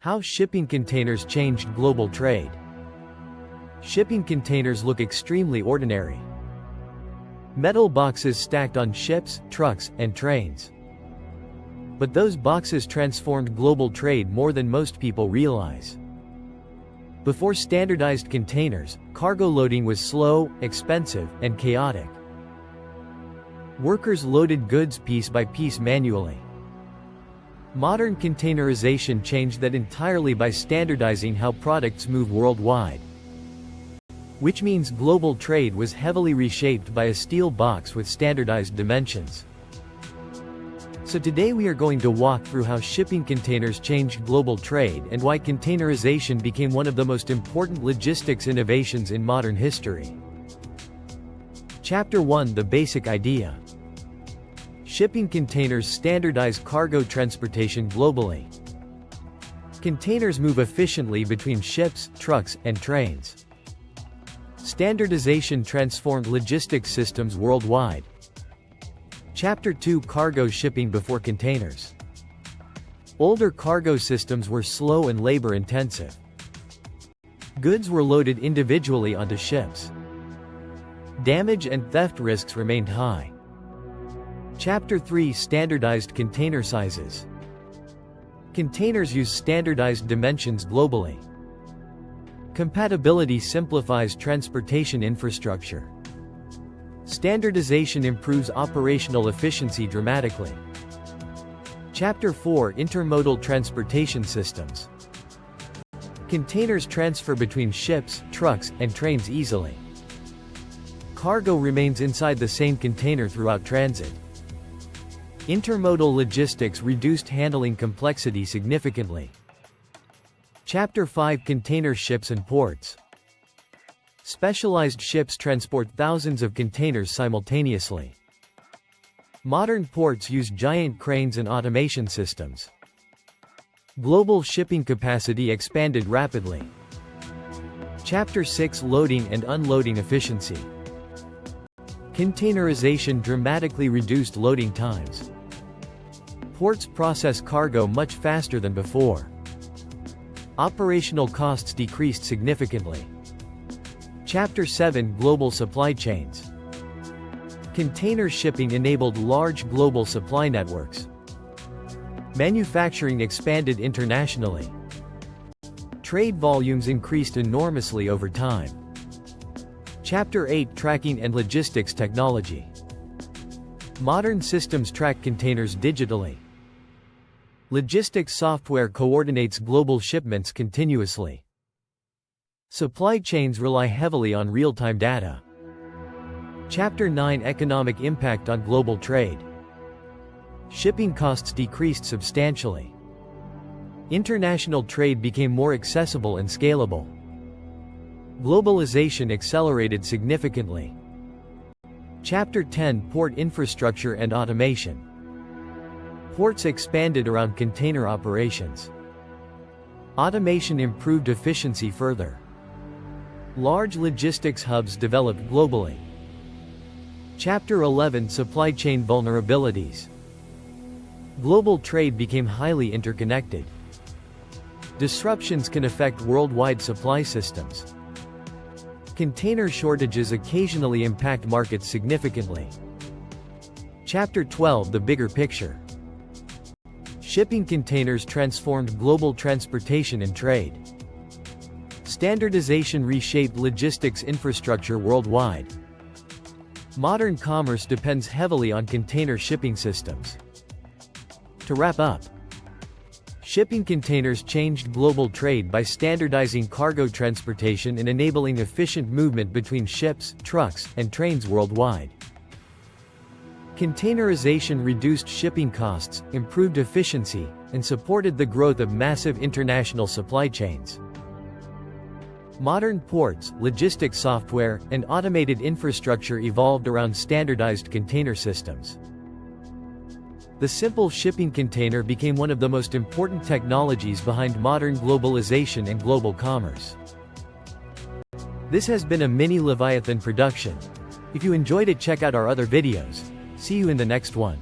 How shipping containers changed global trade. Shipping containers look extremely ordinary. Metal boxes stacked on ships, trucks, and trains. But those boxes transformed global trade more than most people realize. Before standardized containers, cargo loading was slow, expensive, and chaotic. Workers loaded goods piece by piece manually. Modern containerization changed that entirely by standardizing how products move worldwide. Which means global trade was heavily reshaped by a steel box with standardized dimensions. So today we are going to walk through how shipping containers changed global trade and why containerization became one of the most important logistics innovations in modern history. Chapter 1: The basic idea. Shipping containers standardize cargo transportation globally. Containers move efficiently between ships, trucks, and trains. Standardization transformed logistics systems worldwide. Chapter 2: Cargo shipping before containers. Older cargo systems were slow and labor-intensive. Goods were loaded individually onto ships. Damage and theft risks remained high. Chapter 3: Standardized container sizes. Containers use standardized dimensions globally. Compatibility simplifies transportation infrastructure. Standardization improves operational efficiency dramatically. Chapter 4: Intermodal transportation systems. Containers transfer between ships, trucks, and trains easily. Cargo remains inside the same container throughout transit. Intermodal logistics reduced handling complexity significantly. Chapter 5: Container ships and ports. Specialized ships transport thousands of containers simultaneously. Modern ports use giant cranes and automation systems. Global shipping capacity expanded rapidly. Chapter 6: Loading and unloading efficiency. Containerization dramatically reduced loading times. Ports process cargo much faster than before. Operational costs decreased significantly. Chapter 7: Global supply chains. Container shipping enabled large global supply networks. Manufacturing expanded internationally. Trade volumes increased enormously over time. Chapter 8: Tracking and logistics technology. Modern systems track containers digitally. Logistics software coordinates global shipments continuously. Supply chains rely heavily on real-time data. Chapter 9: Economic impact on global trade. Shipping costs decreased substantially. International trade became more accessible and scalable. Globalization accelerated significantly. Chapter 10: Port infrastructure and automation. Ports expanded around container operations. Automation improved efficiency further. Large logistics hubs developed globally. Chapter 11: Supply chain vulnerabilities. Global trade became highly interconnected. Disruptions can affect worldwide supply systems. Container shortages occasionally impact markets significantly. Chapter 12: The bigger picture. Shipping containers transformed global transportation and trade. Standardization reshaped logistics infrastructure worldwide. Modern commerce depends heavily on container shipping systems. To wrap up, shipping containers changed global trade by standardizing cargo transportation and enabling efficient movement between ships, trucks, and trains worldwide. Containerization reduced shipping costs, improved efficiency, and supported the growth of massive international supply chains. Modern ports, logistics software, and automated infrastructure evolved around standardized container systems. The simple shipping container became one of the most important technologies behind modern globalization and global commerce. This has been a mini Leviathan production. If you enjoyed it, check out our other videos. See you in the next one.